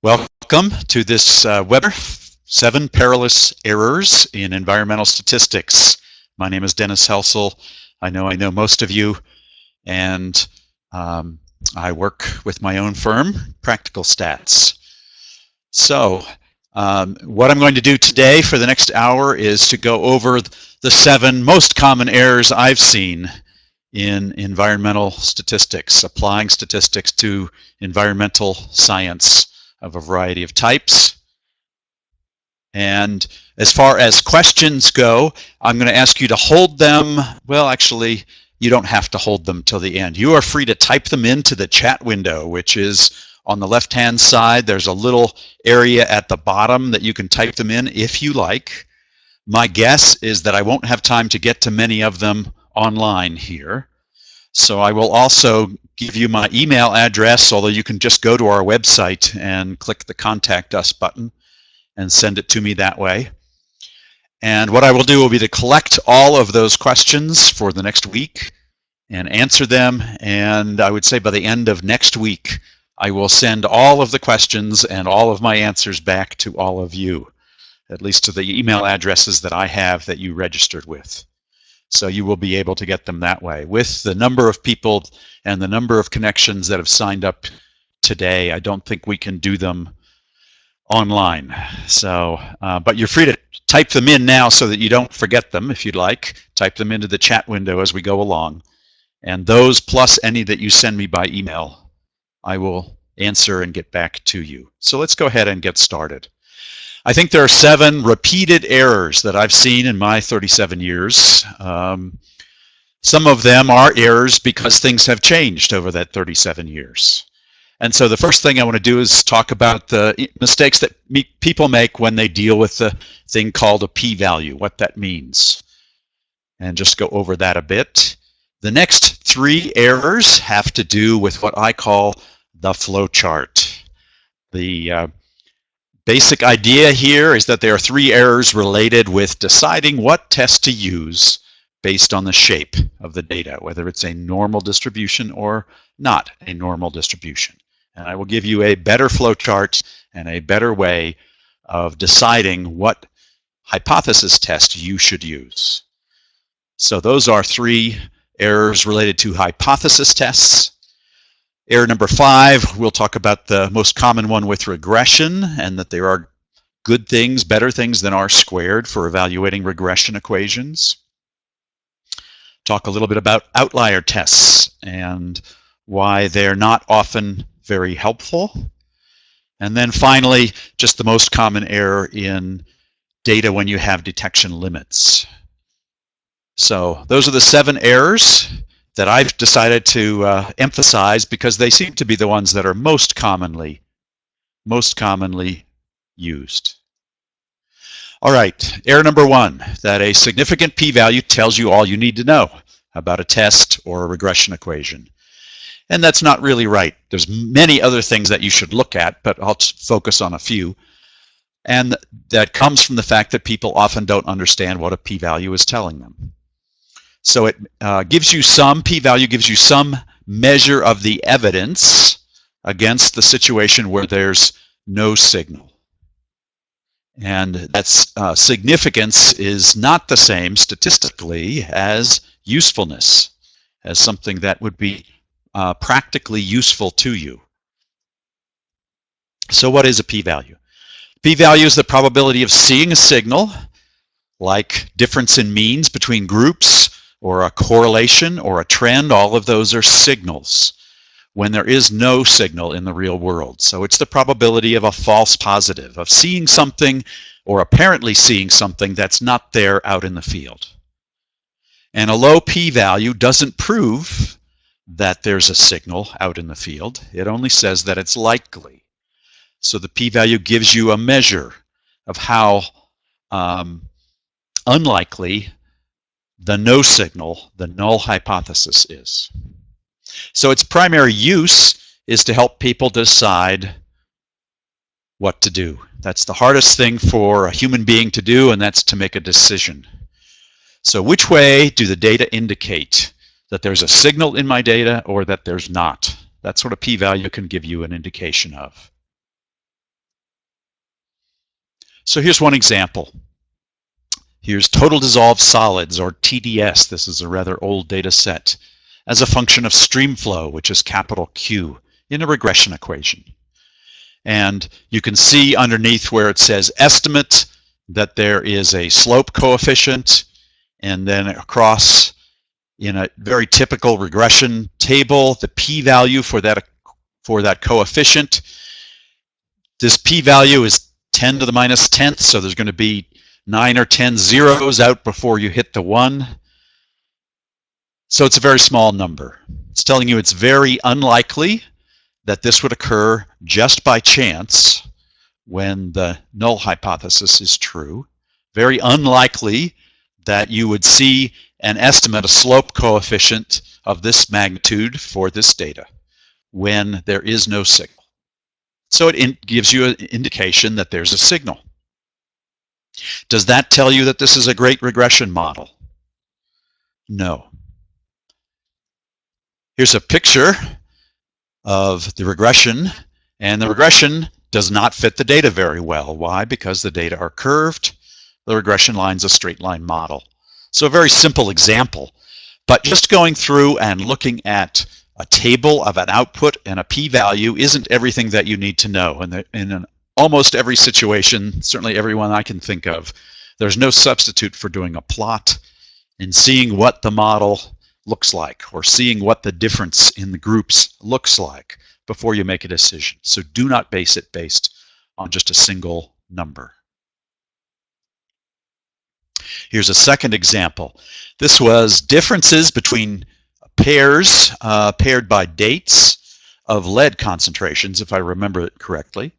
Welcome to this webinar, 7 Perilous Errors in Environmental Statistics. My name is Dennis Helsel. I know most of you, and I work with my own firm, Practical Stats. So what I'm going to do today for the next hour is to go over the 7 most common errors I've seen in environmental statistics, applying statistics to environmental science of a variety of types. And as far as questions go, I'm going to ask you to hold them. Well, actually, you don't have to hold them till the end. You are free to type them into the chat window, which is on the left-hand side. There's a little area at the bottom that you can type them in if you like. My guess is that I won't have time to get to many of them online here. So I will also give you my email address, although you can just go to our website and click the Contact Us button and send it to me that way. And what I will do will be to collect all of those questions for the next week and answer them. And I would say by the end of next week, I will send all of the questions and all of my answers back to all of you, at least to the email addresses that I have that you registered with. So you will be able to get them that way. With the number of people and the number of connections that have signed up today, I don't think we can do them online. So, but you're free to type them in now so that you don't forget them if you'd like. Type them into the chat window as we go along. And those plus any that you send me by email, I will answer and get back to you. So let's go ahead and get started. I think there are 7 repeated errors that I've seen in my 37 years. Some of them are errors because things have changed over that 37 years. And so the first thing I want to do is talk about the mistakes that people make when they deal with the thing called a p-value, what that means, and just go over that a bit. The next 3 errors have to do with what I call the flow chart. The basic idea here is that there are 3 errors related with deciding what test to use based on the shape of the data, whether it's a normal distribution or not a normal distribution. And I will give you a better flowchart and a better way of deciding what hypothesis test you should use. So those are 3 errors related to hypothesis tests. Error number 5, we'll talk about the most common one with regression, and that there are good things, better things than R-squared for evaluating regression equations. Talk a little bit about outlier tests and why they're not often very helpful. And then finally, just the most common error in data when you have detection limits. So those are the 7 errors that I've decided to emphasize because they seem to be the ones that are most commonly used. All right, error number 1, that a significant p-value tells you all you need to know about a test or a regression equation. And that's not really right. There's many other things that you should look at, but I'll focus on a few. And that comes from the fact that people often don't understand what a p-value is telling them. So it gives you some, p-value gives you some measure of the evidence against the situation where there's no signal. And that's significance is not the same statistically as usefulness, as something that would be practically useful to you. So what is a p-value? P-value is the probability of seeing a signal, like difference in means between groups, or a correlation, or a trend. All of those are signals when there is no signal in the real world. So it's the probability of a false positive, of seeing something or apparently seeing something that's not there out in the field. And a low p-value doesn't prove that there's a signal out in the field. It only says that it's likely. So the p-value gives you a measure of how unlikely the no signal, the null hypothesis is. So its primary use is to help people decide what to do. That's the hardest thing for a human being to do, and that's to make a decision. So which way do the data indicate that there's a signal in my data or that there's not? That's what a p-value can give you an indication of. So here's one example. Here's total dissolved solids, or TDS. This is a rather old data set, as a function of stream flow, which is capital Q, in a regression equation. And you can see underneath where it says estimate that there is a slope coefficient, and then across in a very typical regression table, the p-value for that coefficient. This p-value is 10 to the minus 10th, so there's going to be 9 or 10 zeros out before you hit the 1. So it's a very small number. It's telling you it's very unlikely that this would occur just by chance when the null hypothesis is true. Very unlikely that you would see and estimate a slope coefficient of this magnitude for this data when there is no signal. So it gives you an indication that there's a signal. Does that tell you that this is a great regression model? No. Here's a picture of the regression, and the regression does not fit the data very well. Why? Because the data are curved. The regression line's a straight line model. So a very simple example, but just going through and looking at a table of an output and a p-value isn't everything that you need to know. And in almost every situation, certainly every one I can think of, there's no substitute for doing a plot and seeing what the model looks like, or seeing what the difference in the groups looks like before you make a decision. So do not base it based on just a single number. Here's a second example. This was differences between pairs paired by dates of lead concentrations, if I remember it correctly.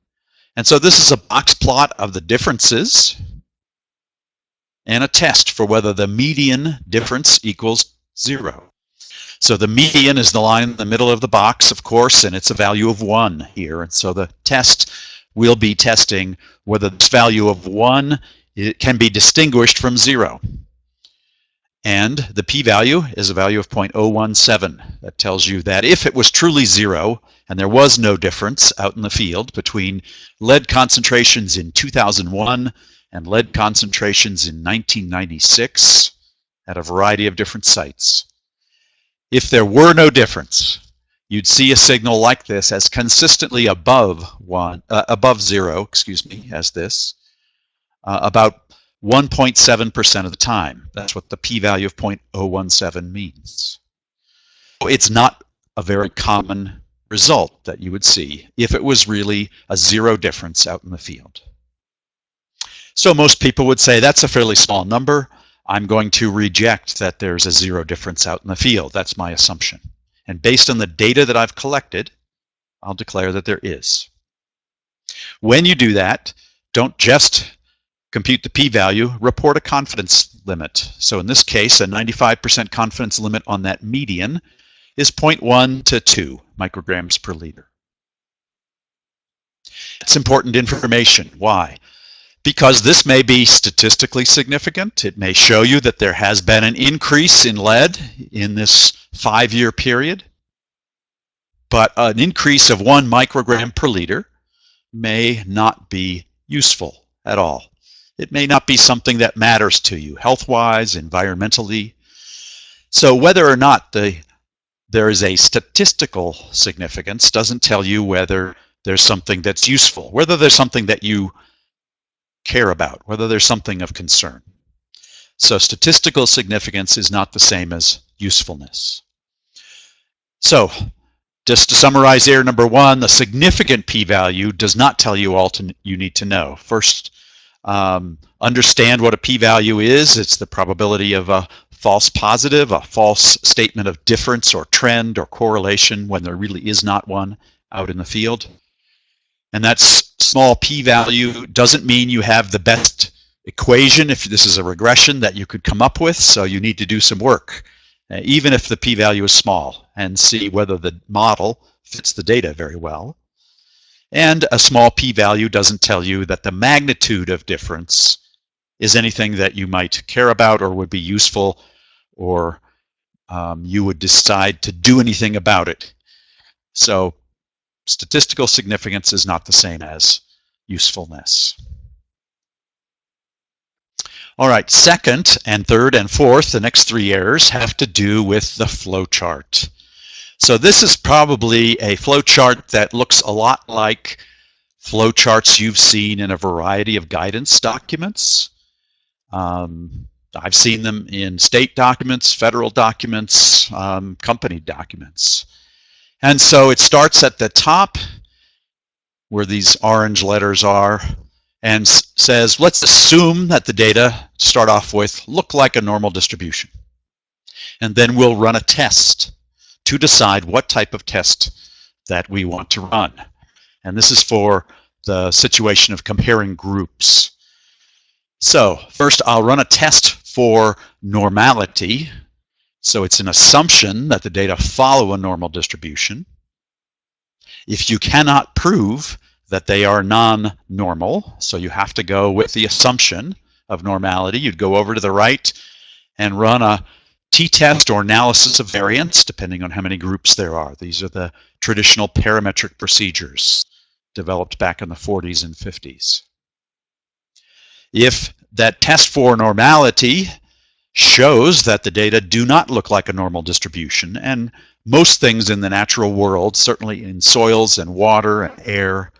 And so this is a box plot of the differences and a test for whether the median difference equals 0. So the median is the line in the middle of the box, of course, and it's a value of 1 here. And so the test will be testing whether this value of 1 it can be distinguished from 0. And the p-value is a value of 0.017. That tells you that if it was truly 0 and there was no difference out in the field between lead concentrations in 2001 and lead concentrations in 1996 at a variety of different sites, if there were no difference, you'd see a signal like this as consistently above 0, as this, about 1.7% of the time. That's what the p-value of 0.017 means. It's not a very common result that you would see if it was really a 0 difference out in the field. So most people would say that's a fairly small number. I'm going to reject that there's a 0 difference out in the field. That's my assumption. And based on the data that I've collected, I'll declare that there is. When you do that, don't just compute the p-value, report a confidence limit. So in this case, a 95% confidence limit on that median is 0.1 to 2 micrograms per liter. It's important information. Why? Because this may be statistically significant. It may show you that there has been an increase in lead in this 5-year period, but an increase of 1 microgram per liter may not be useful at all. It may not be something that matters to you health-wise, environmentally. So whether or not there is a statistical significance doesn't tell you whether there's something that's useful, whether there's something that you care about, whether there's something of concern. So statistical significance is not the same as usefulness. So just to summarize here, number 1, the significant p-value does not tell you all you need to know. First, understand what a p-value is. It's the probability of a false positive, a false statement of difference or trend or correlation when there really is not one out in the field. And that small p-value doesn't mean you have the best equation if this is a regression that you could come up with, so you need to do some work, even if the p-value is small, and see whether the model fits the data very well. And a small p-value doesn't tell you that the magnitude of difference is anything that you might care about or would be useful, or you would decide to do anything about it. So statistical significance is not the same as usefulness. All right, second and third and fourth, the next three errors have to do with the flowchart. So this is probably a flowchart that looks a lot like flowcharts you've seen in a variety of guidance documents. I've seen them in state documents, federal documents, company documents. And so it starts at the top where these orange letters are and says, let's assume that the data, to start off with, look like a normal distribution. And then we'll run a test to decide what type of test that we want to run. And this is for the situation of comparing groups. So first I'll run a test for normality. So it's an assumption that the data follow a normal distribution. If you cannot prove that they are non-normal, so you have to go with the assumption of normality, you'd go over to the right and run a t-test or analysis of variance, depending on how many groups there are. These are the traditional parametric procedures developed back in the 40s and 50s. If that test for normality shows that the data do not look like a normal distribution, and most things in the natural world, certainly in soils and water and air,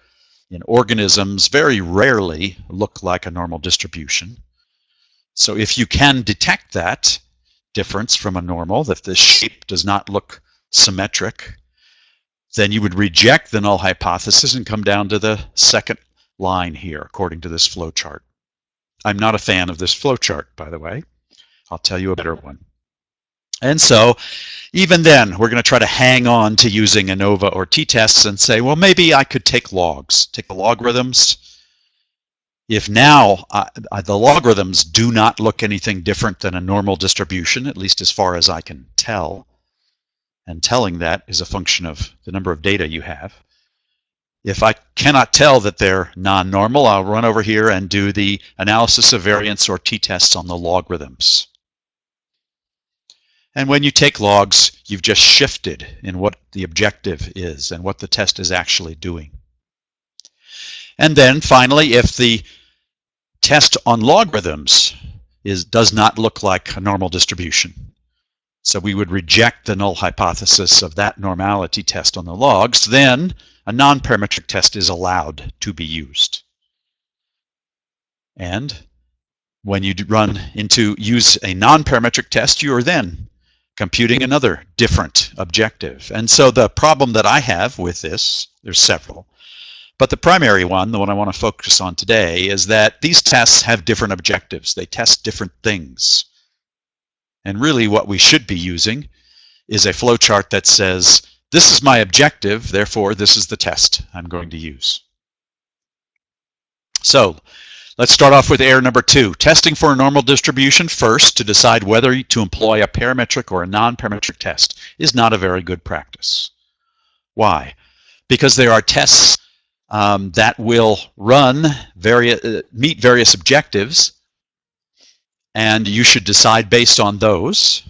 in organisms, very rarely look like a normal distribution. So if you can detect that difference from a normal, that the shape does not look symmetric, then you would reject the null hypothesis and come down to the second line here, according to this flowchart. I'm not a fan of this flowchart, by the way. I'll tell you a better one. And so even then, we're going to try to hang on to using ANOVA or t-tests and say, well, maybe I could take logs, take the logarithms. If now the logarithms do not look anything different than a normal distribution, at least as far as I can tell, and telling that is a function of the number of data you have. If I cannot tell that they're non-normal, I'll run over here and do the analysis of variance or t-tests on the logarithms. And when you take logs, you've just shifted in what the objective is and what the test is actually doing. And then finally, if the test on logarithms does not look like a normal distribution, so we would reject the null hypothesis of that normality test on the logs, then a non-parametric test is allowed to be used. And when you use a non-parametric test, you are then computing another different objective. And so the problem that I have with this, there's several, but the primary one, the one I want to focus on today, is that these tests have different objectives. They test different things. And really what we should be using is a flowchart that says, this is my objective, therefore this is the test I'm going to use. So let's start off with error number 2. Testing for a normal distribution first to decide whether to employ a parametric or a non-parametric test is not a very good practice. Why? Because there are tests that will meet various objectives, and you should decide based on those.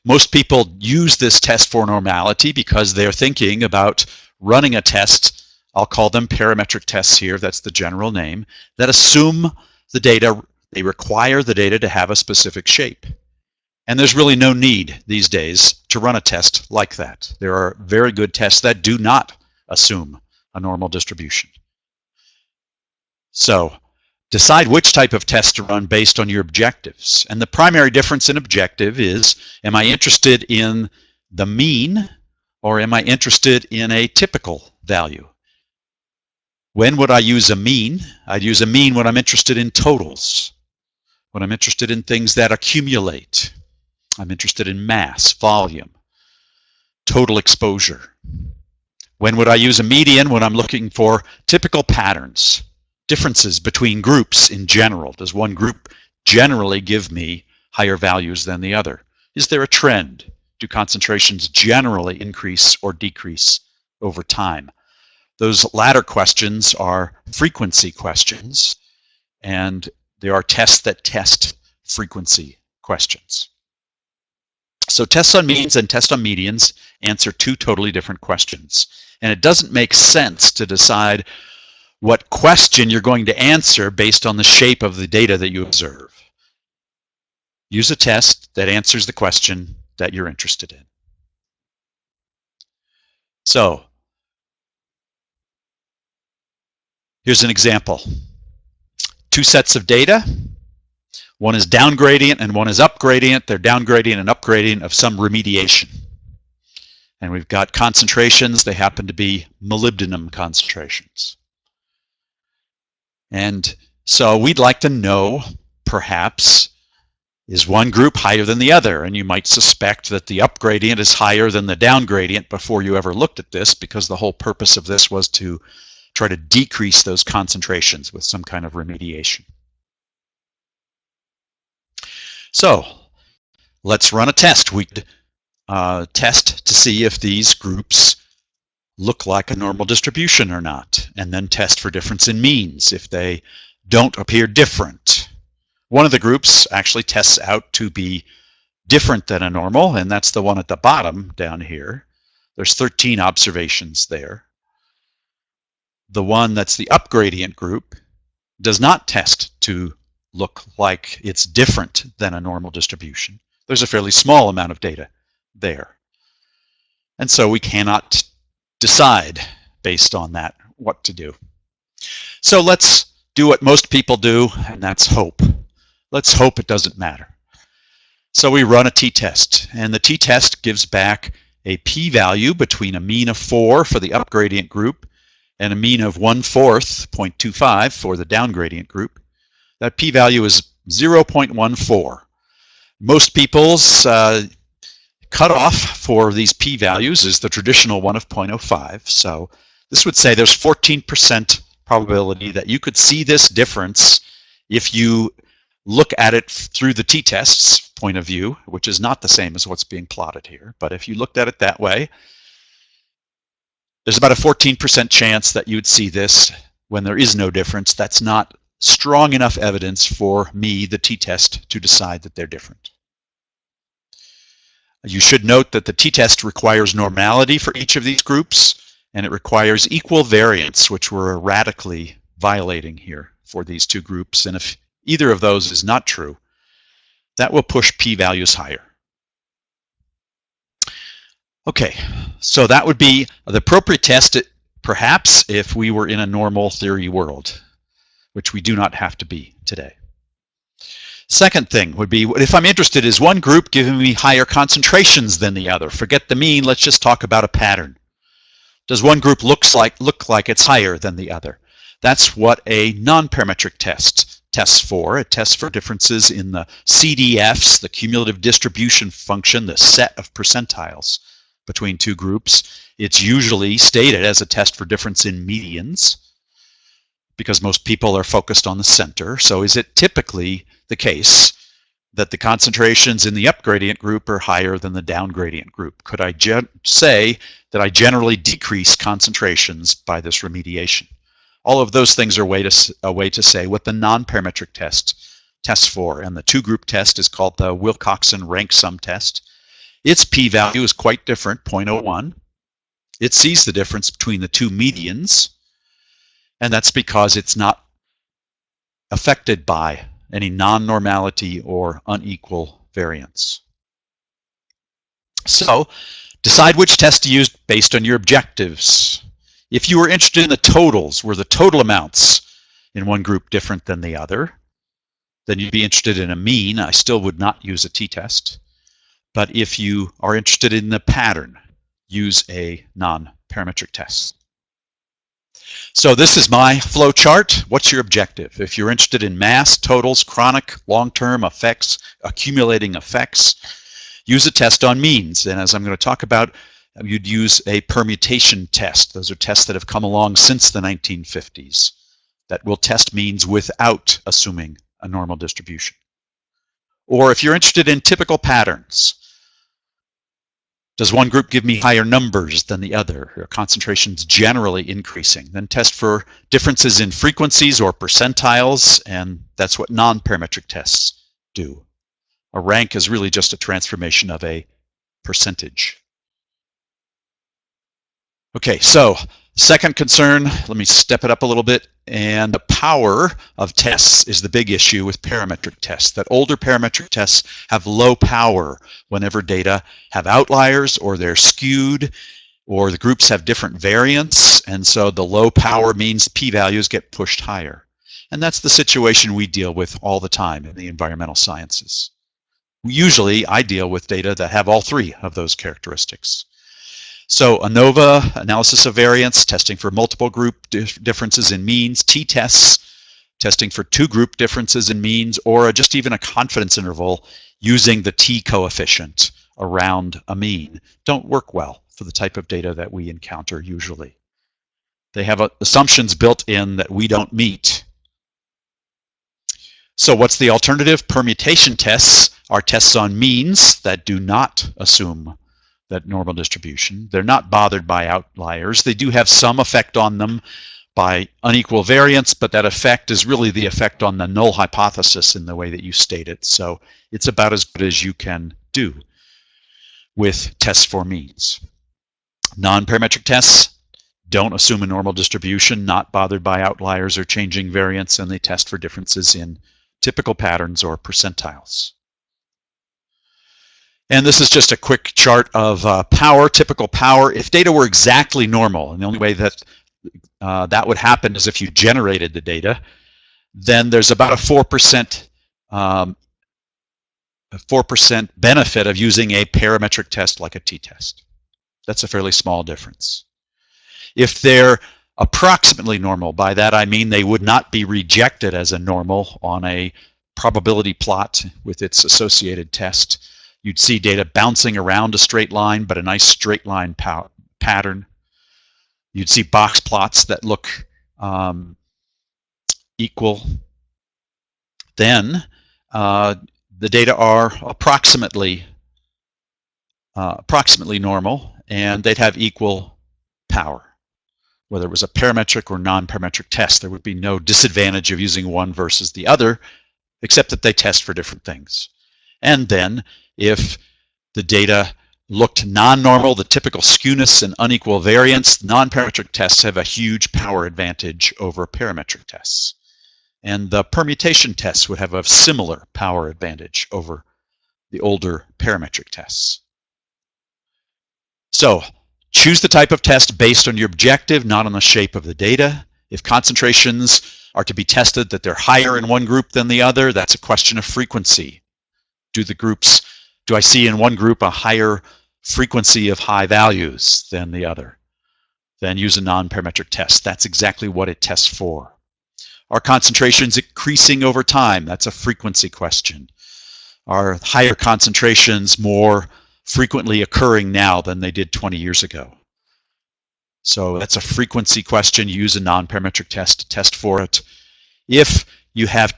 Most people use this test for normality because they're thinking about running a test. I'll call them parametric tests here, that's the general name, that assume the data, they require the data to have a specific shape. And there's really no need these days to run a test like that. There are very good tests that do not assume a normal distribution. So decide which type of test to run based on your objectives. And the primary difference in objective is, am I interested in the mean or am I interested in a typical value? When would I use a mean? I'd use a mean when I'm interested in totals, when I'm interested in things that accumulate. I'm interested in mass, volume, total exposure. When would I use a median? When I'm looking for typical patterns, differences between groups in general. Does one group generally give me higher values than the other? Is there a trend? Do concentrations generally increase or decrease over time? Those latter questions are frequency questions, and there are tests that test frequency questions. So tests on means and tests on medians answer two totally different questions. And it doesn't make sense to decide what question you're going to answer based on the shape of the data that you observe. Use a test that answers the question that you're interested in. So, here's an example. Two sets of data. One is down gradient and one is up gradient. They're down gradient and up gradient of some remediation. And we've got concentrations. They happen to be molybdenum concentrations. And so we'd like to know, perhaps, is one group higher than the other? And you might suspect that the up gradient is higher than the down gradient before you ever looked at this, because the whole purpose of this was to try to decrease those concentrations with some kind of remediation. So let's run a test. We test to see if these groups look like a normal distribution or not, and then test for difference in means if they don't appear different. One of the groups actually tests out to be different than a normal, and that's the one at the bottom down here. There's 13 observations there. The one that's the up gradient group does not test to look like it's different than a normal distribution. There's a fairly small amount of data there. And so we cannot decide based on that what to do. So let's do what most people do, and that's hope. Let's hope it doesn't matter. So we run a t-test, and the t-test gives back a p-value between a mean of 4 for the up gradient group and a mean of 1/4, 0.25 for the down gradient group. That p-value is 0.14. Most people's cutoff for these p-values is the traditional one of 0.05. So this would say there's 14% probability that you could see this difference if you look at it through the t-test's point of view, which is not the same as what's being plotted here. But if you looked at it that way, there's about a 14% chance that you would see this when there is no difference. That's not strong enough evidence for me, the t-test, to decide that they're different. You should note that the t-test requires normality for each of these groups, and it requires equal variance, which we're radically violating here for these two groups. And if either of those is not true, that will push p-values higher. Okay, so that would be the appropriate test, perhaps, if we were in a normal theory world, which we do not have to be today. Second thing would be, if I'm interested, is one group giving me higher concentrations than the other? Forget the mean, let's just talk about a pattern. Does one group look like it's higher than the other? That's what a non-parametric test tests for. It tests for differences in the CDFs, the cumulative distribution function, the set of percentiles between two groups. It's usually stated as a test for difference in medians, because most people are focused on the center. So is it typically the case that the concentrations in the up gradient group are higher than the down gradient group? Could I say that I generally decrease concentrations by this remediation? All of those things are a way to say what the non-parametric test tests for. And the two-group test is called the Wilcoxon rank sum test. Its p-value is quite different, 0.01. It sees the difference between the two medians, and that's because it's not affected by any non-normality or unequal variance. So, decide which test to use based on your objectives. If you were interested in the totals, were the total amounts in one group different than the other, then you'd be interested in a mean. I still would not use a t-test. But if you are interested in the pattern, use a non-parametric test. So this is my flow chart. What's your objective? If you're interested in mass, totals, chronic, long-term effects, accumulating effects, use a test on means. And as I'm going to talk about, you'd use a permutation test. Those are tests that have come along since the 1950s that will test means without assuming a normal distribution. Or if you're interested in typical patterns, does one group give me higher numbers than the other? Are concentrations generally increasing? Then test for differences in frequencies or percentiles, and that's what non-parametric tests do. A rank is really just a transformation of a percentage. Okay, so Second concern, let me step it up a little bit, and the power of tests is the big issue with parametric tests. That older parametric tests have low power whenever data have outliers or they're skewed or the groups have different variants, and so the low power means p-values get pushed higher. And that's the situation we deal with all the time in the environmental sciences. Usually I deal with data that have all three of those characteristics. So ANOVA, analysis of variance, testing for multiple group differences in means, t-tests, testing for two group differences in means, or just even a confidence interval using the t-coefficient around a mean, don't work well for the type of data that we encounter usually. They have assumptions built in that we don't meet. So what's the alternative? Permutation tests are tests on means that do not assume that normal distribution. They're not bothered by outliers. They do have some effect on them by unequal variance, but that effect is really the effect on the null hypothesis in the way that you state it. So it's about as good as you can do with tests for means. Non-parametric tests don't assume a normal distribution, not bothered by outliers or changing variance, and they test for differences in typical patterns or percentiles. And this is just a quick chart of power, typical power. If data were exactly normal, and the only way that that would happen is if you generated the data, then there's about a 4% benefit of using a parametric test like a t-test. That's a fairly small difference. If they're approximately normal, by that I mean they would not be rejected as a normal on a probability plot with its associated test. You'd see data bouncing around a straight line, but a nice straight line pattern. You'd see box plots that look equal. Then the data are approximately normal, and they'd have equal power. Whether it was a parametric or non-parametric test, there would be no disadvantage of using one versus the other, except that they test for different things. And then if the data looked non-normal, the typical skewness and unequal variance, non-parametric tests have a huge power advantage over parametric tests. And the permutation tests would have a similar power advantage over the older parametric tests. So choose the type of test based on your objective, not on the shape of the data. If concentrations are to be tested that they're higher in one group than the other, that's a question of frequency. Do I see in one group a higher frequency of high values than the other? Then use a non-parametric test. That's exactly what it tests for. Are concentrations increasing over time? That's a frequency question. Are higher concentrations more frequently occurring now than they did 20 years ago? So that's a frequency question. Use a non-parametric test to test for it. If you have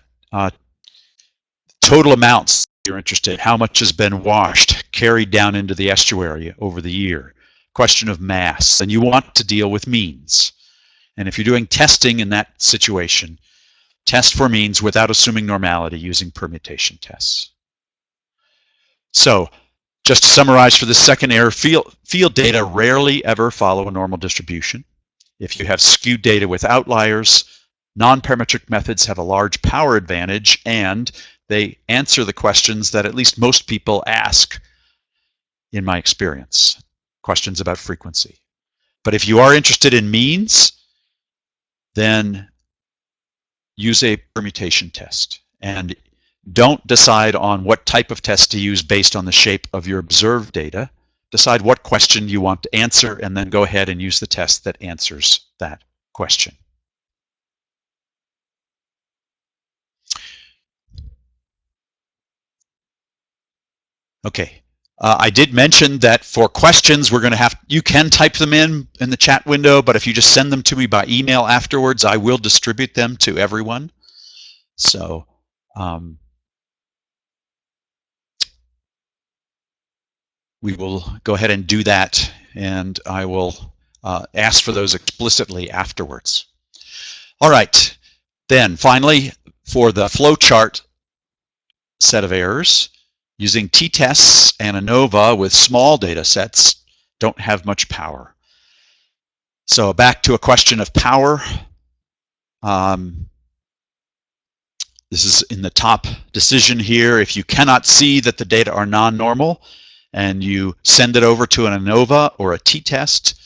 total amounts you're interested, how much has been washed, carried down into the estuary over the year, question of mass, and you want to deal with means. And if you're doing testing in that situation, test for means without assuming normality using permutation tests. So just to summarize for the second error, field data rarely ever follow a normal distribution. If you have skewed data with outliers, non-parametric methods have a large power advantage, and they answer the questions that at least most people ask in my experience, questions about frequency. But if you are interested in means, then use a permutation test. And don't decide on what type of test to use based on the shape of your observed data. Decide what question you want to answer, and then go ahead and use the test that answers that question. Okay, I did mention that for questions, you can type them in the chat window, but if you just send them to me by email afterwards, I will distribute them to everyone. So we will go ahead and do that, and I will ask for those explicitly afterwards. All right, then finally, for the flowchart set of errors, using t-tests and ANOVA with small data sets don't have much power. So back to a question of power. This is in the top decision here. If you cannot see that the data are non-normal and you send it over to an ANOVA or a t-test,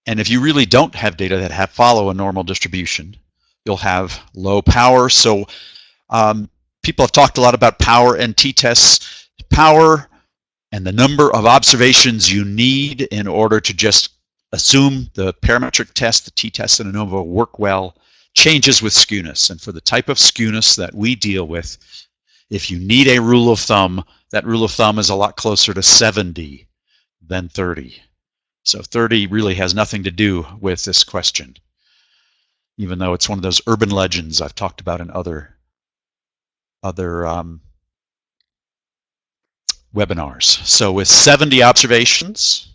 and if you really don't have data that follow a normal distribution, you'll have low power. So people have talked a lot about power and t-tests. Power and the number of observations you need in order to just assume the parametric test, the t-test, and ANOVA work well changes with skewness. And for the type of skewness that we deal with, if you need a rule of thumb, that rule of thumb is a lot closer to 70 than 30. So 30 really has nothing to do with this question, even though it's one of those urban legends I've talked about in other webinars. So with 70 observations,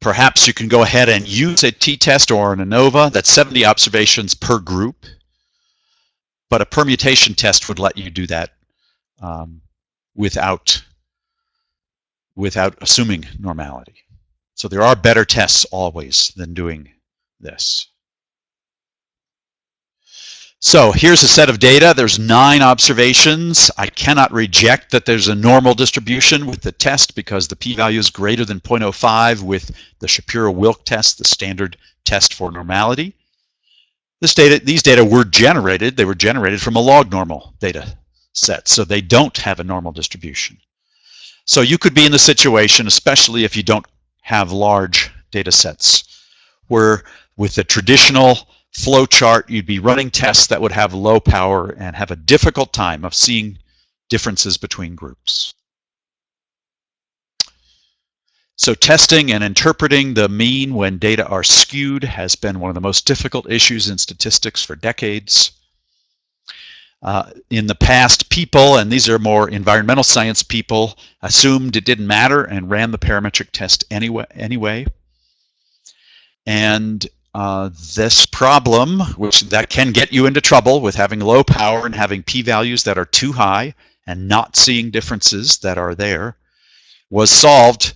perhaps you can go ahead and use a t-test or an ANOVA. That's 70 observations per group, but a permutation test would let you do that without assuming normality. So there are better tests always than doing this. So here's a set of data. There's 9 observations. I cannot reject that there's a normal distribution with the test because the p-value is greater than 0.05 with the Shapiro-Wilk test, the standard test for normality. These data were generated. They were generated from a log normal data set, so they don't have a normal distribution. So you could be in the situation, especially if you don't have large data sets, where with the traditional flow chart, you'd be running tests that would have low power and have a difficult time of seeing differences between groups. So testing and interpreting the mean when data are skewed has been one of the most difficult issues in statistics for decades. In the past, people, and these are more environmental science people, assumed it didn't matter and ran the parametric test anyway. And this problem, which that can get you into trouble with having low power and having p-values that are too high and not seeing differences that are there, was solved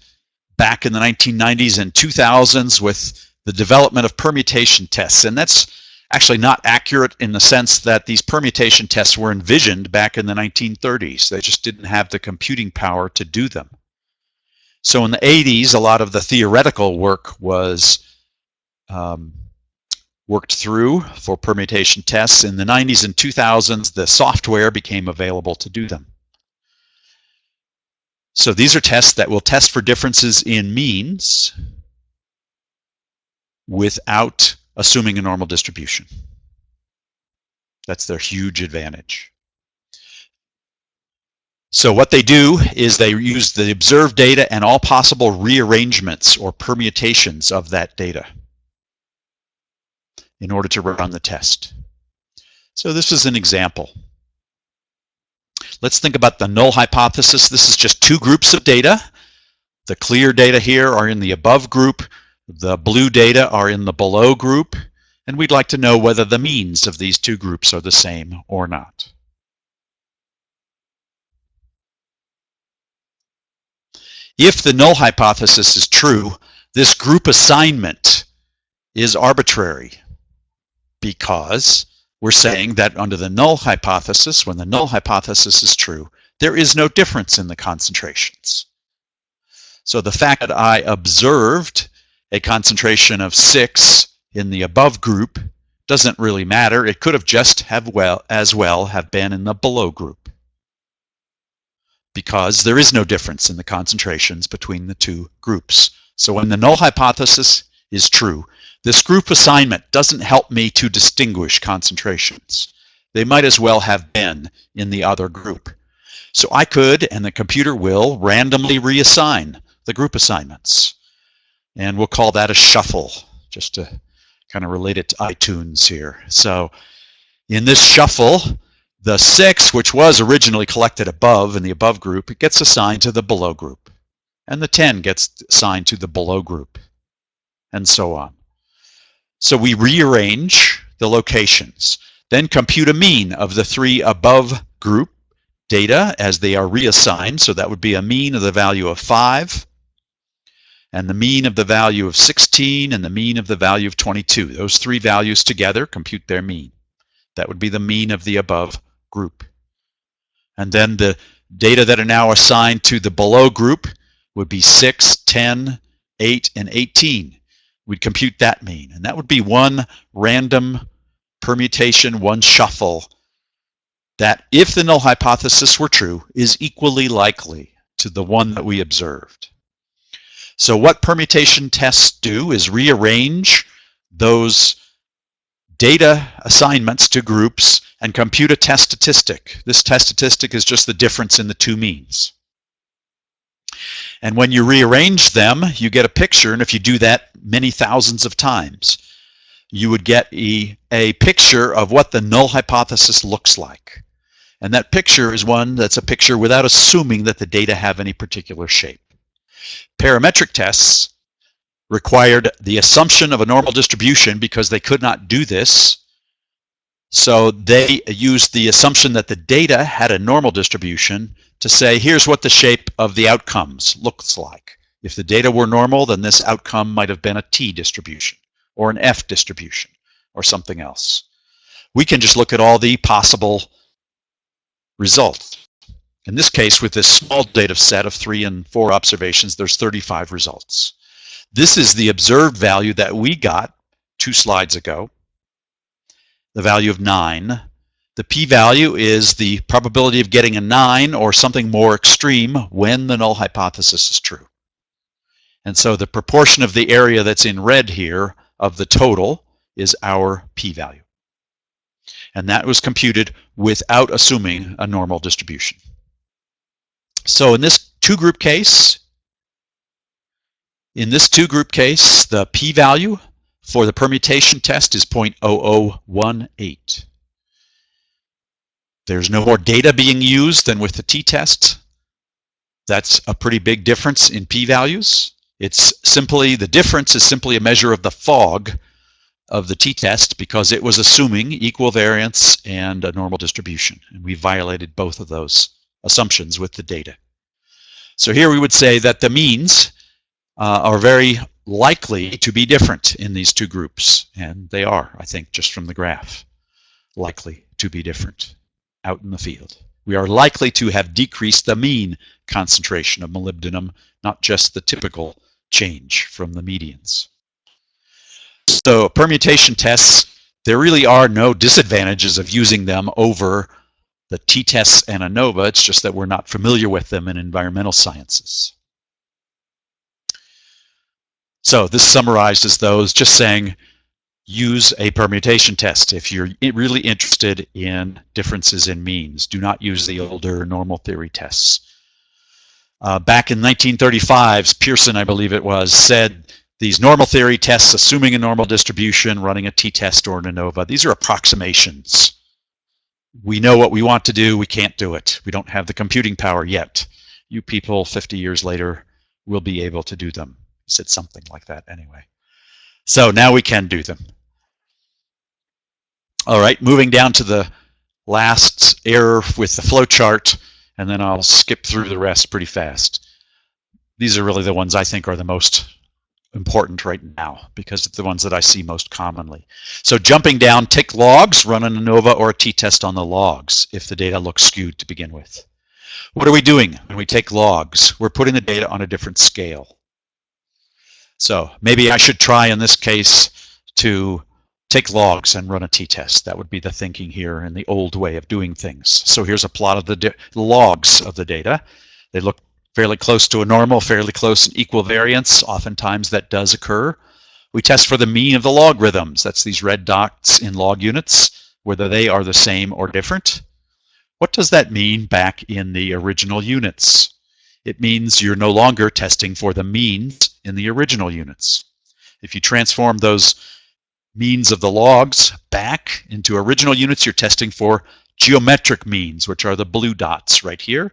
back in the 1990s and 2000s with the development of permutation tests. And that's actually not accurate in the sense that these permutation tests were envisioned back in the 1930s. They just didn't have the computing power to do them. So in the 80s, a lot of the theoretical work was worked through for permutation tests. In the 90s and 2000s, the software became available to do them. So these are tests that will test for differences in means without assuming a normal distribution. That's their huge advantage. So what they do is they use the observed data and all possible rearrangements or permutations of that data in order to run the test. So this is an example. Let's think about the null hypothesis. This is just 2 groups of data. The clear data here are in the above group. The blue data are in the below group. And we'd like to know whether the means of these 2 groups are the same or not. If the null hypothesis is true, this group assignment is arbitrary because we're saying that under the null hypothesis, when the null hypothesis is true, there is no difference in the concentrations. So the fact that I observed a concentration of 6 in the above group doesn't really matter. It could have just as well have been in the below group, because there is no difference in the concentrations between the 2 groups. So when the null hypothesis is true, this group assignment doesn't help me to distinguish concentrations. They might as well have been in the other group. So I could, and the computer will, randomly reassign the group assignments. And we'll call that a shuffle, just to kind of relate it to iTunes here. So in this shuffle, the 6, which was originally collected above in the above group, it gets assigned to the below group. And the 10 gets assigned to the below group, and so on. So we rearrange the locations, then compute a mean of the 3 above group data as they are reassigned. So that would be a mean of the value of 5. and the mean of the value of 16 and the mean of the value of 22. Those three values together compute their mean. That would be the mean of the above group. And then the data that are now assigned to the below group would be 6, 10, 8, and 18. We'd compute that mean. And that would be one random permutation, one shuffle, that if the null hypothesis were true, is equally likely to the one that we observed. So what permutation tests do is rearrange those data assignments to groups and compute a test statistic. This test statistic is just the difference in the two means. And when you rearrange them, you get a picture, and if you do that many thousands of times, you would get a picture of what the null hypothesis looks like. And that picture is one that's a picture without assuming that the data have any particular shape. Parametric tests required the assumption of a normal distribution because they could not do this. So they used the assumption that the data had a normal distribution to say, here's what the shape of the outcomes looks like. If the data were normal, then this outcome might have been a T distribution or an F distribution or something else. We can just look at all the possible results. In this case, with this small data set of 3 and 4 observations, there's 35 results. This is the observed value that we got 2 slides ago, the value of 9. The p-value is the probability of getting a 9 or something more extreme when the null hypothesis is true. And so the proportion of the area that's in red here of the total is our p-value. And that was computed without assuming a normal distribution. So in this two-group case, the p-value for the permutation test is 0.0018. There's no more data being used than with the t-test. That's a pretty big difference in p-values. It's simply, the difference is simply a measure of the fog of the t-test because it was assuming equal variance and a normal distribution. And we violated both of those assumptions with the data. So here we would say that the means are very likely to be different in these two groups. And they are, I think, just from the graph, likely to be different out in the field. We are likely to have decreased the mean concentration of molybdenum, not just the typical change from the medians. So permutation tests, there really are no disadvantages of using them over the t-tests and ANOVA. It's just that we're not familiar with them in environmental sciences. So this summarized as those just saying, use a permutation test if you're really interested in differences in means. Do not use the older normal theory tests. Back in 1935, Pearson, I believe it was, said these normal theory tests, assuming a normal distribution, running a t-test or an ANOVA, these are approximations. We know what we want to do, we can't do it. We don't have the computing power yet. You people 50 years later will be able to do them. He said something like that anyway. So now we can do them. All right, moving down to the last error with the flowchart, and then I'll skip through the rest pretty fast. These are really the ones I think are the most important right now because it's the ones that I see most commonly. So jumping down, take logs, run an ANOVA or a t-test on the logs if the data looks skewed to begin with. What are we doing when we take logs? We're putting the data on a different scale. So maybe I should try in this case to take logs and run a t-test. That would be the thinking here in the old way of doing things. So here's a plot of the logs of the data. They look fairly close to a normal, fairly close and equal variance. Oftentimes that does occur. We test for the mean of the logarithms. That's these red dots in log units, whether they are the same or different. What does that mean back in the original units? It means you're no longer testing for the means in the original units. If you transform those means of the logs back into original units, you're testing for geometric means, which are the blue dots right here.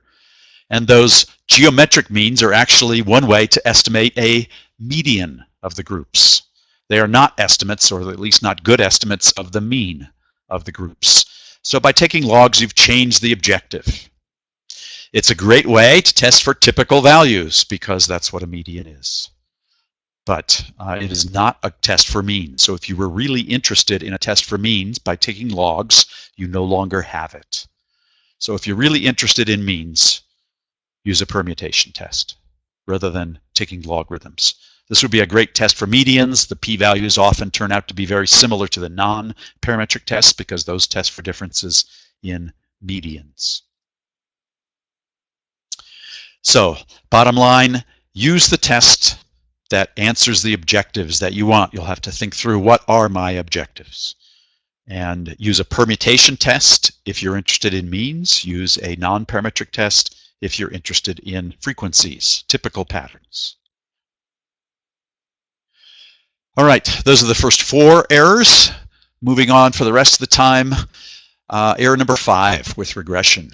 And those geometric means are actually one way to estimate a median of the groups. They are not estimates, or at least not good estimates, of the mean of the groups. So by taking logs, you've changed the objective. It's a great way to test for typical values because that's what a median is. but it is not a test for means. So if you were really interested in a test for means by taking logs, you no longer have it. So if you're really interested in means, use a permutation test rather than taking logarithms. This would be a great test for medians. The p-values often turn out to be very similar to the non-parametric tests because those test for differences in medians. So, bottom line, use the test that answers the objectives that you want. You'll have to think through, what are my objectives? And use a permutation test if you're interested in means. Use a non-parametric test if you're interested in frequencies, typical patterns. All right, those are the first 4 errors. Moving on for the rest of the time, error number 5 with regression,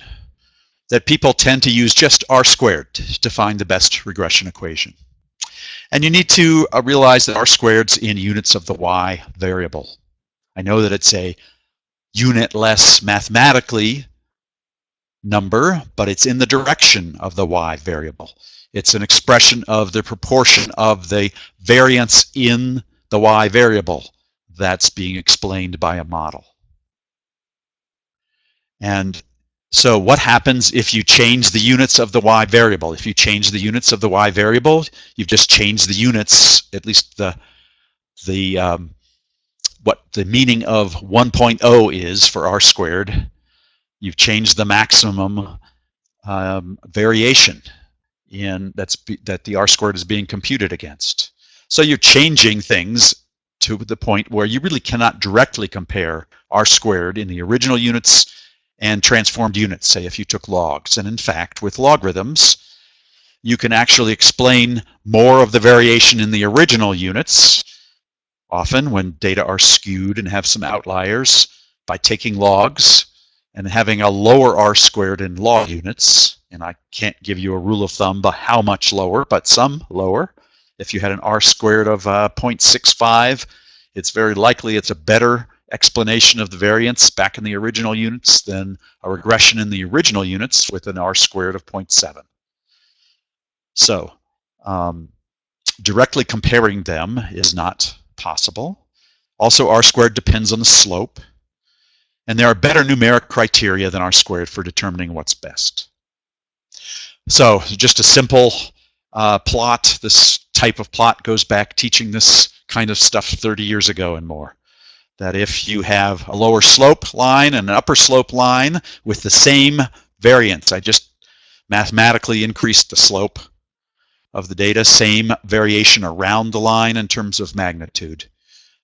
that people tend to use just R² to find the best regression equation. And you need to realize that R² in units of the y variable. I know that it's a unit-less mathematically number, but it's in the direction of the y variable. It's an expression of the proportion of the variance in the y variable that's being explained by a model. And so what happens if you change the units of the y variable? If you change the units of the y variable, you've just changed the units, at least what the meaning of 1.0 is for R². You've changed the maximum variation that the R² is being computed against. So you're changing things to the point where you really cannot directly compare R² in the original units and transformed units, say if you took logs. And in fact, with logarithms, you can actually explain more of the variation in the original units, often when data are skewed and have some outliers, by taking logs and having a lower R² in log units. And I can't give you a rule of thumb about how much lower, but some lower. If you had an R² of 0.65, it's very likely it's a better explanation of the variance back in the original units than a regression in the original units with an R² of 0.7. So directly comparing them is not possible. Also, R² depends on the slope, and there are better numeric criteria than R² for determining what's best. So just a simple plot. This type of plot goes back teaching this kind of stuff 30 years ago and more. That if you have a lower slope line and an upper slope line with the same variance, I just mathematically increased the slope of the data, same variation around the line in terms of magnitude.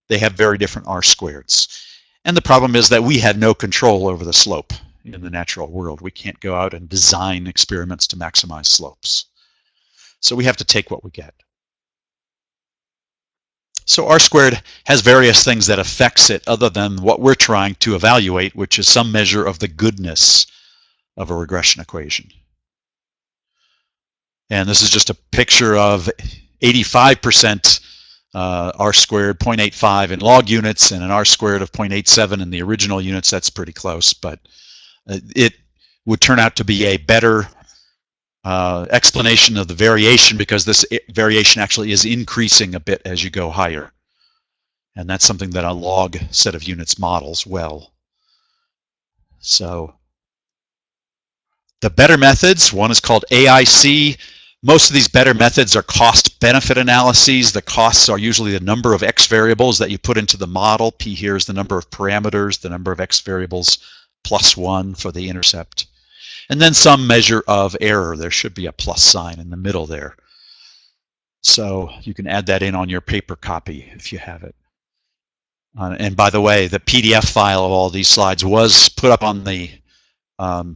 They have very different R²s. And the problem is that we have no control over the slope in the natural world. We can't go out and design experiments to maximize slopes. So we have to take what we get. So R² has various things that affects it other than what we're trying to evaluate, which is some measure of the goodness of a regression equation. And this is just a picture of 85% R², 0.85 in log units, and an R² of 0.87 in the original units. That's pretty close, but it would turn out to be a better explanation of the variation, because this variation actually is increasing a bit as you go higher. And that's something that a log set of units models well. So the better methods, one is called AIC. Most of these better methods are cost-benefit analyses. The costs are usually the number of x variables that you put into the model. P here is the number of parameters, the number of x variables plus 1 for the intercept. And then some measure of error. There should be a plus sign in the middle there. So you can add that in on your paper copy if you have it. And by the way, the PDF file of all these slides was put up on the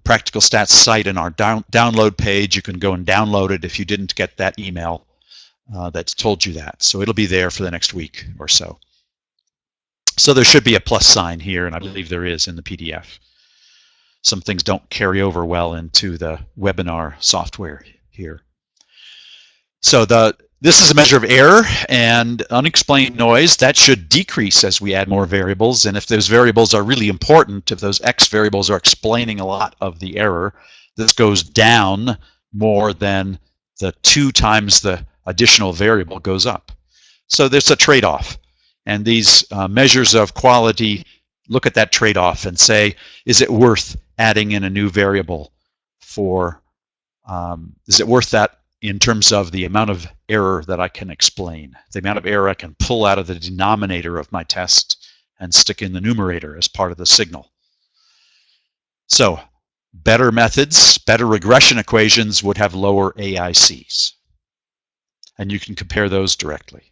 Practical Stats site in our download page. You can go and download it if you didn't get that email that told you that. So it'll be there for the next week or so. So there should be a plus sign here, and I believe there is in the PDF. Some things don't carry over well into the webinar software here. So this is a measure of error and unexplained noise. That should decrease as we add more variables. And if those variables are really important, if those x variables are explaining a lot of the error, this goes down more than the 2 times the additional variable goes up. So there's a trade-off. And these measures of quality look at that trade-off and say, is it worth adding in a new variable for, is it worth that in terms of the amount of error that I can explain, the amount of error I can pull out of the denominator of my test and stick in the numerator as part of the signal. So better methods, better regression equations would have lower AICs. And you can compare those directly.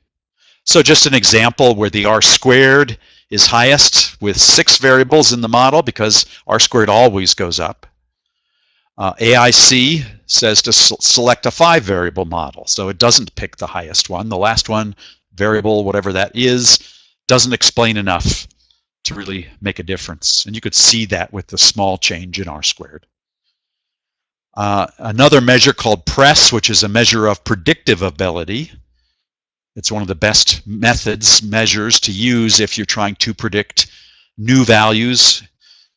So just an example where the R squared is highest with 6 variables in the model because R squared always goes up. AIC says to select a 5 variable model, so it doesn't pick the highest one. The last one, variable, whatever that is, doesn't explain enough to really make a difference. And you could see that with the small change in R squared. Another measure called PRESS, which is a measure of predictive ability. It's one of the best measures to use if you're trying to predict new values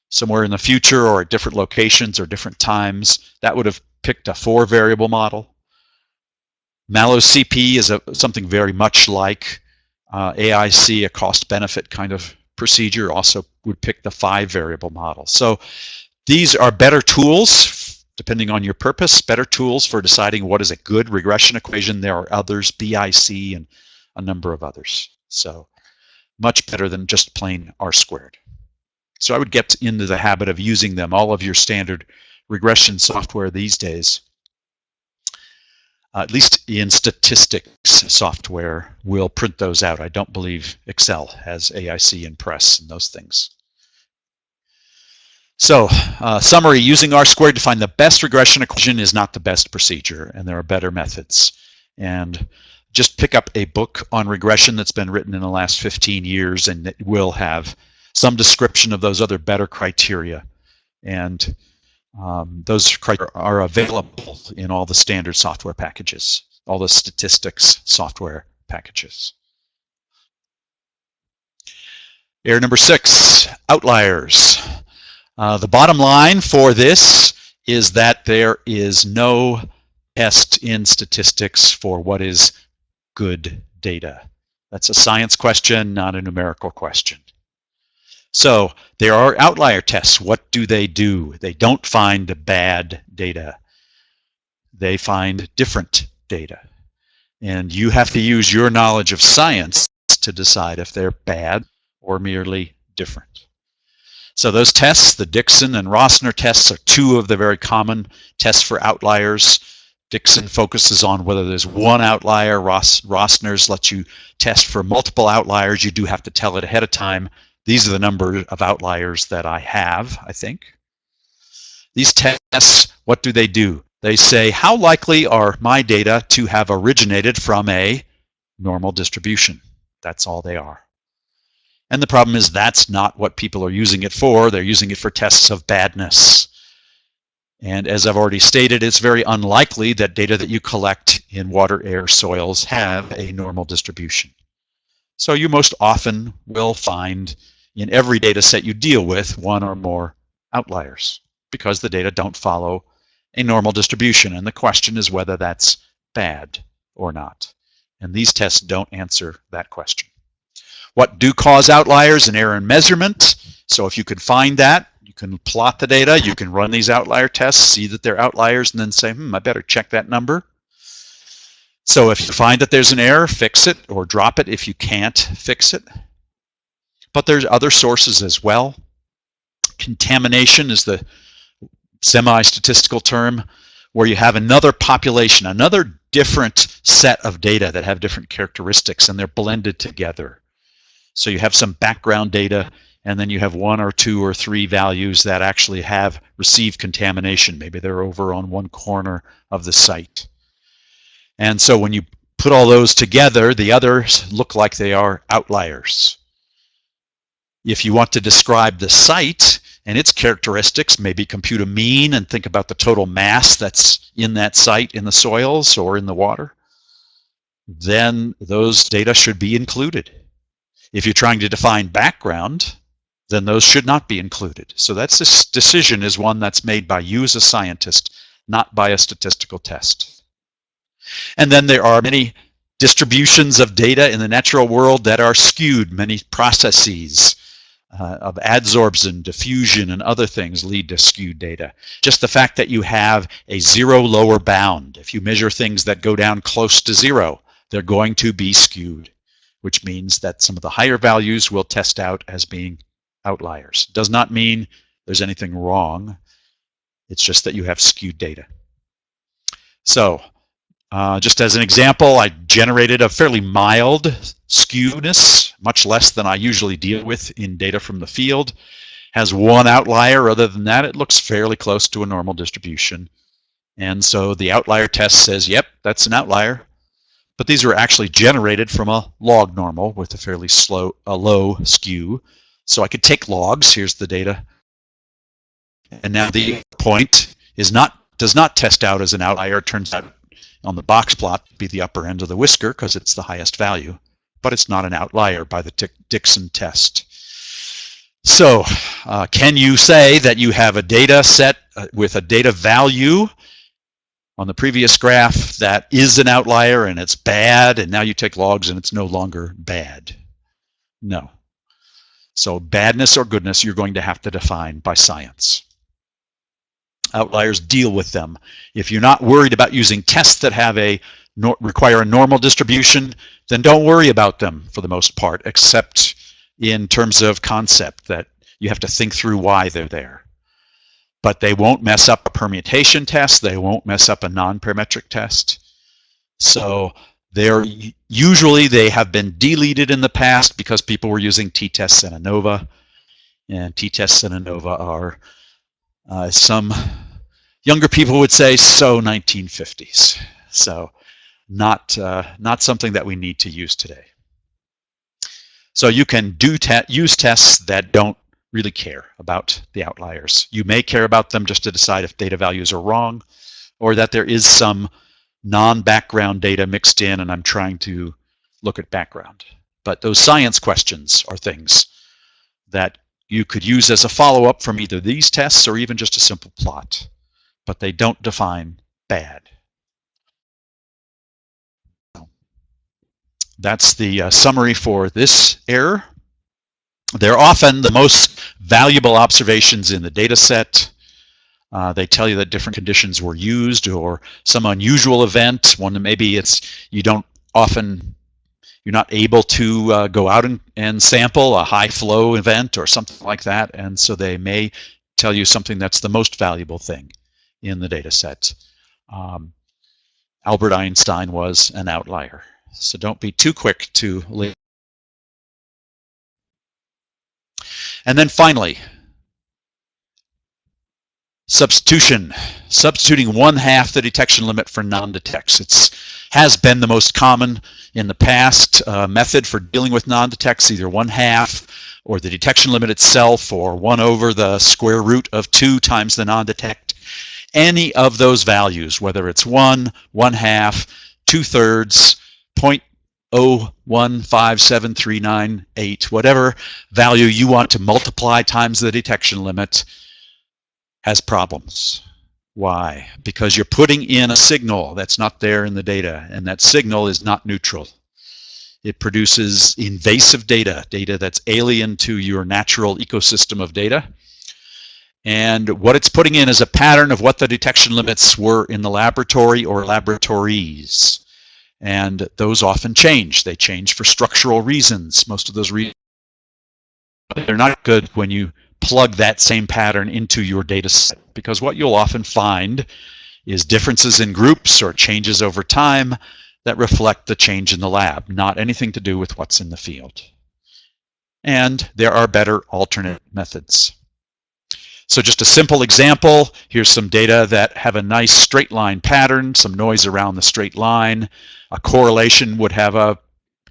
somewhere in the future or at different locations or different times. That would have picked a 4 variable model. MALO-CP is something very much like AIC, a cost benefit kind of procedure, also would pick the 5 variable model. So these are better tools, depending on your purpose, better tools for deciding what is a good regression equation. There are others, BIC and a number of others. So much better than just plain R squared. So I would get into the habit of using them. All of your standard regression software these days, at least in statistics software, will print those out. I don't believe Excel has AIC and PRESS and those things. So, summary, using R squared to find the best regression equation is not the best procedure, and there are better methods. And just pick up a book on regression that's been written in the last 15 years, and it will have some description of those other better criteria. And those criteria are available in all the standard software packages, all the statistics software packages. Error number 6, outliers. The bottom line for this is that there is no test in statistics for what is good data. That's a science question, not a numerical question. So there are outlier tests. What do? They don't find the bad data. They find different data. And you have to use your knowledge of science to decide if they're bad or merely different. So those tests, the Dixon and Rossner tests, are 2 of the very common tests for outliers. Dixon focuses on whether there's one outlier. Rossner's lets you test for multiple outliers. You do have to tell it ahead of time. These are the number of outliers that I have, I think. These tests, what do? They say, how likely are my data to have originated from a normal distribution? That's all they are. And the problem is that's not what people are using it for. They're using it for tests of badness. And as I've already stated, it's very unlikely that data that you collect in water, air, soils have a normal distribution. So you most often will find in every data set you deal with 1 or more outliers because the data don't follow a normal distribution. And the question is whether that's bad or not. And these tests don't answer that question. What do cause outliers? An error in measurement. So if you can find that, you can plot the data, you can run these outlier tests, see that they're outliers, and then say, I better check that number. So if you find that there's an error, fix it or drop it if you can't fix it. But there's other sources as well. Contamination is the semi-statistical term where you have another population, another different set of data that have different characteristics, and they're blended together. So you have some background data, and then you have 1 or 2 or 3 values that actually have received contamination. Maybe they're over on one corner of the site. And so when you put all those together, the others look like they are outliers. If you want to describe the site and its characteristics, maybe compute a mean and think about the total mass that's in that site in the soils or in the water, then those data should be included. If you're trying to define background, then those should not be included. So this decision is one that's made by you as a scientist, not by a statistical test. And then there are many distributions of data in the natural world that are skewed. Many processes of adsorption, diffusion, and other things lead to skewed data. Just the fact that you have a zero lower bound. If you measure things that go down close to zero, they're going to be skewed, which means that some of the higher values will test out as being outliers. Does not mean there's anything wrong. It's just that you have skewed data. So just as an example, I generated a fairly mild skewness, much less than I usually deal with in data from the field. Has one outlier. Other than that, it looks fairly close to a normal distribution. And so the outlier test says, yep, that's an outlier. But these were actually generated from a log normal with a fairly low skew. So I could take logs. Here's the data. And now the point does not test out as an outlier. It turns out on the box plot to be the upper end of the whisker because it's the highest value, but it's not an outlier by the Dixon test. So can you say that you have a data set with a data value on the previous graph that is an outlier and it's bad, and now you take logs and it's no longer bad? No. So badness or goodness you're going to have to define by science. Outliers, deal with them. If you're not worried about using tests that have require a normal distribution, then don't worry about them for the most part, except in terms of concept that you have to think through why they're there. But they won't mess up a permutation test. They won't mess up a non-parametric test. So usually they have been deleted in the past because people were using t-tests and ANOVA. And t-tests and ANOVA are some younger people would say so 1950s. So not something that we need to use today. So you can use tests that don't really care about the outliers. You may care about them just to decide if data values are wrong, or that there is some non-background data mixed in and I'm trying to look at background. But those science questions are things that you could use as a follow-up from either these tests or even just a simple plot, but they don't define bad. That's the summary for this error. They're often the most valuable observations in the data set. They tell you that different conditions were used or some unusual event. One maybe it's you're not able to go out and sample a high flow event or something like that, and so they may tell you something that's the most valuable thing in the data set. Albert Einstein was an outlier, so don't be too quick to leave. And then finally, substitution. Substituting 1/2 the detection limit for non-detects. Has been the most common in the past method for dealing with non-detects, either 1/2 or the detection limit itself, or 1 over the square root of 2 times the non-detect. Any of those values, whether it's 1, 1/2, 2/3, 0.01573998, whatever value you want to multiply times the detection limit, has problems. Why? Because you're putting in a signal that's not there in the data, and that signal is not neutral. It produces invasive data that's alien to your natural ecosystem of data. And what it's putting in is a pattern of what the detection limits were in the laboratory or laboratories. And those often change. They change for structural reasons. Most of those reasons, they're not good when you plug that same pattern into your data set, because what you'll often find is differences in groups or changes over time that reflect the change in the lab, not anything to do with what's in the field. And there are better alternate methods. So just a simple example, here's some data that have a nice straight line pattern, some noise around the straight line. A correlation would have a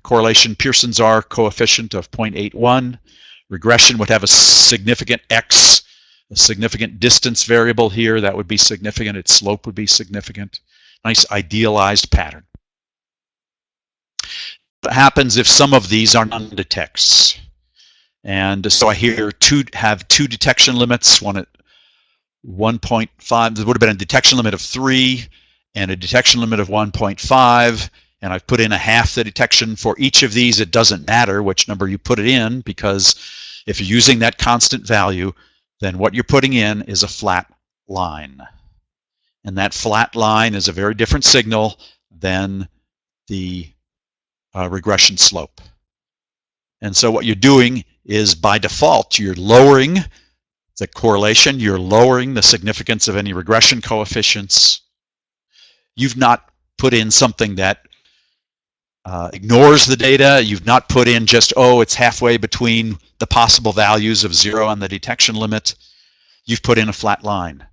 correlation Pearson's R coefficient of 0.81. Regression would have a significant X, a significant distance variable here. That would be significant. Its slope would be significant. Nice idealized pattern. What happens if some of these are non-detects? And so I here have 2 detection limits, one at 1.5. There would have been a detection limit of 3 and a detection limit of 1.5. and I've put in a half the detection for each of these. It doesn't matter which number you put it in, because if you're using that constant value, then what you're putting in is a flat line. And that flat line is a very different signal than the regression slope. And so what you're doing is, by default, you're lowering the correlation, you're lowering the significance of any regression coefficients. You've not put in something that ignores the data. You've not put in just, oh, it's halfway between the possible values of 0 and the detection limit. You've put in a flat line.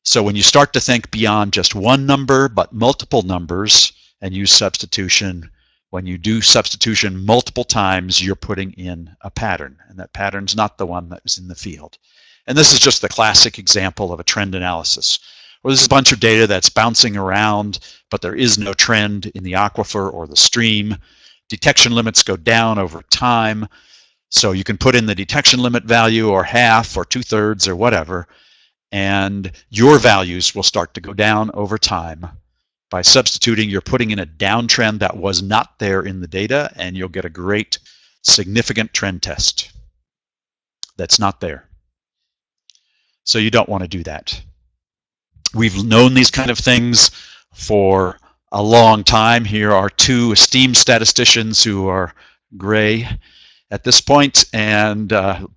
So when you start to think beyond just one number, but multiple numbers, and use substitution, when you do substitution multiple times, you're putting in a pattern, and that pattern's not the one that was in the field. And this is just the classic example of a trend analysis, where there's a bunch of data that's bouncing around, but there is no trend in the aquifer or the stream. Detection limits go down over time, so you can put in the detection limit value, or half, or 2/3, or whatever, and your values will start to go down over time. By substituting, you're putting in a downtrend that was not there in the data, and you'll get a great significant trend test that's not there. So you don't want to do that. We've known these kind of things for a long time. Here are two esteemed statisticians who are gray at this point, and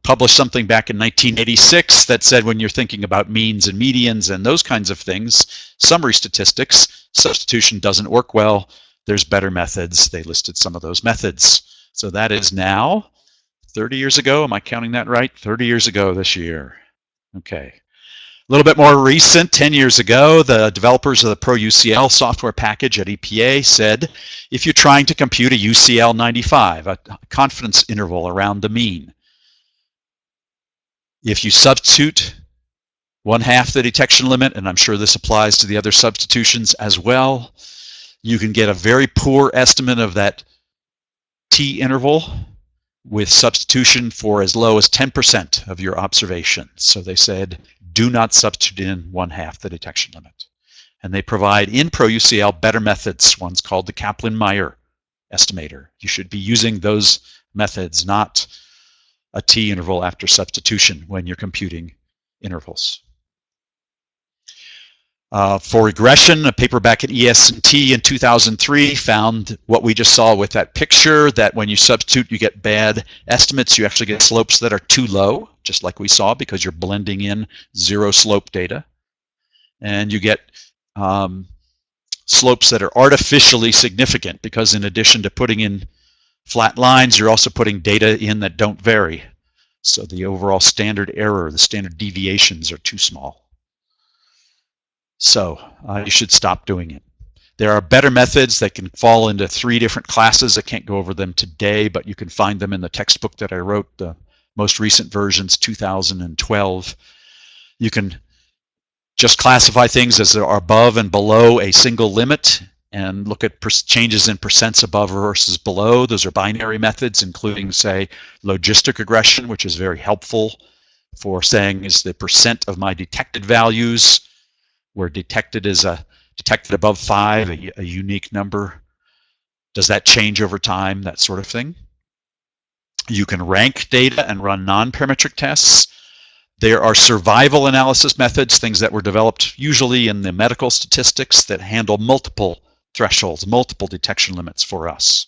published something back in 1986 that said, when you're thinking about means and medians and those kinds of things, summary statistics, substitution doesn't work well. There's better methods. They listed some of those methods. So that is now 30 years ago. Am I counting that right? 30 years ago this year. Okay. A little bit more recent, 10 years ago, the developers of the ProUCL software package at EPA said, if you're trying to compute a UCL 95, a confidence interval around the mean, if you substitute 1/2 the detection limit, and I'm sure this applies to the other substitutions as well, you can get a very poor estimate of that T interval with substitution for as low as 10% of your observations. So they said, do not substitute in 1/2 the detection limit. And they provide in ProUCL better methods. One's called the Kaplan-Meier estimator. You should be using those methods, not a T interval after substitution when you're computing intervals. For regression, a paper back at ES&T in 2003 found what we just saw with that picture, that when you substitute, you get bad estimates. You actually get slopes that are too low, just like we saw, because you're blending in zero slope data. And you get slopes that are artificially significant, because in addition to putting in flat lines, you're also putting data in that don't vary. So the overall standard error, the standard deviations, are too small. So you should stop doing it. There are better methods that can fall into 3 different classes. I can't go over them today, but you can find them in the textbook that I wrote, the most recent versions, 2012. You can just classify things as they are above and below a single limit, and look at changes in percents above versus below. Those are binary methods, including, say, logistic regression, which is very helpful for saying, is the percent of my detected values, where detected is detected above 5, a unique number. Does that change over time? That sort of thing. You can rank data and run non-parametric tests. There are survival analysis methods, things that were developed usually in the medical statistics, that handle multiple thresholds, multiple detection limits for us.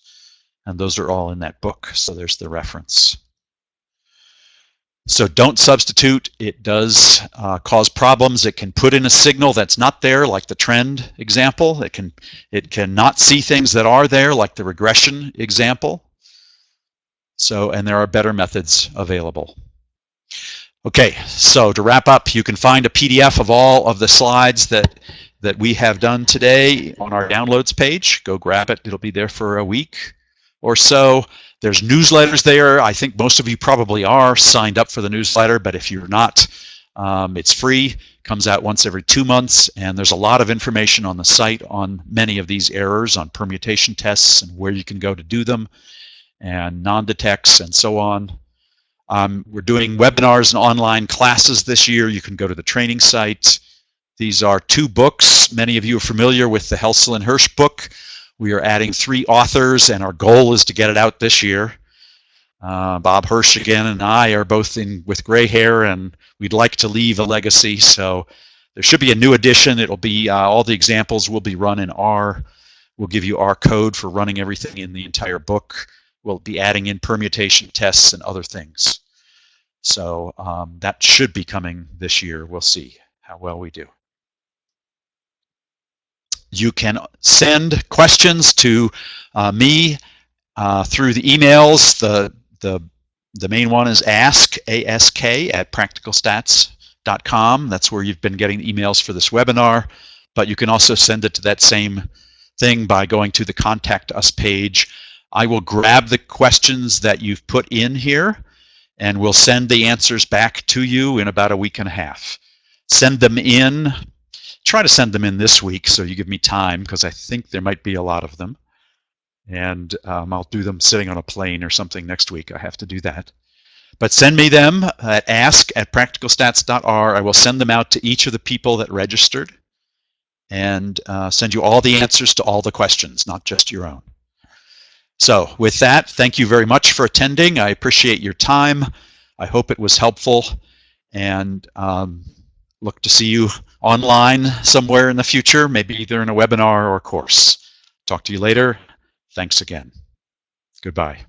And those are all in that book, so there's the reference. So don't substitute. It does cause problems. It can put in a signal that's not there, like the trend example. It cannot see things that are there, like the regression example. So, and there are better methods available. Okay, so to wrap up, you can find a PDF of all of the slides that we have done today on our downloads page. Go grab it. It'll be there for a week or so. There's newsletters there. I think most of you probably are signed up for the newsletter, but if you're not, it's free. Comes out once every 2 months, and there's a lot of information on the site on many of these errors, on permutation tests and where you can go to do them, and non-detects and so on. We're doing webinars and online classes this year. You can go to the training site. These are 2 books. Many of you are familiar with the Helsel and Hirsch book. We are adding 3 authors, and our goal is to get it out this year. Bob Hirsch again and I are both in with gray hair, and we'd like to leave a legacy. So there should be a new edition. It'll be all the examples will be run in R. We'll give you our code for running everything in the entire book. We'll be adding in permutation tests and other things. So that should be coming this year. We'll see how well we do. You can send questions to me through the emails. The main one is ask, A-S-K, at practicalstats.com. That's where you've been getting emails for this webinar. But you can also send it to that same thing by going to the Contact Us page. I will grab the questions that you've put in here, and we'll send the answers back to you in about a week and a half. Send them in. Try to send them in this week so you give me time, because I think there might be a lot of them. And I'll do them sitting on a plane or something next week. I have to do that. But send me them at ask@practicalstats.r. I will send them out to each of the people that registered and send you all the answers to all the questions, not just your own. So with that, thank you very much for attending. I appreciate your time. I hope it was helpful, and look to see you online somewhere in the future, maybe either in a webinar or a course. Talk to you later. Thanks again. Goodbye.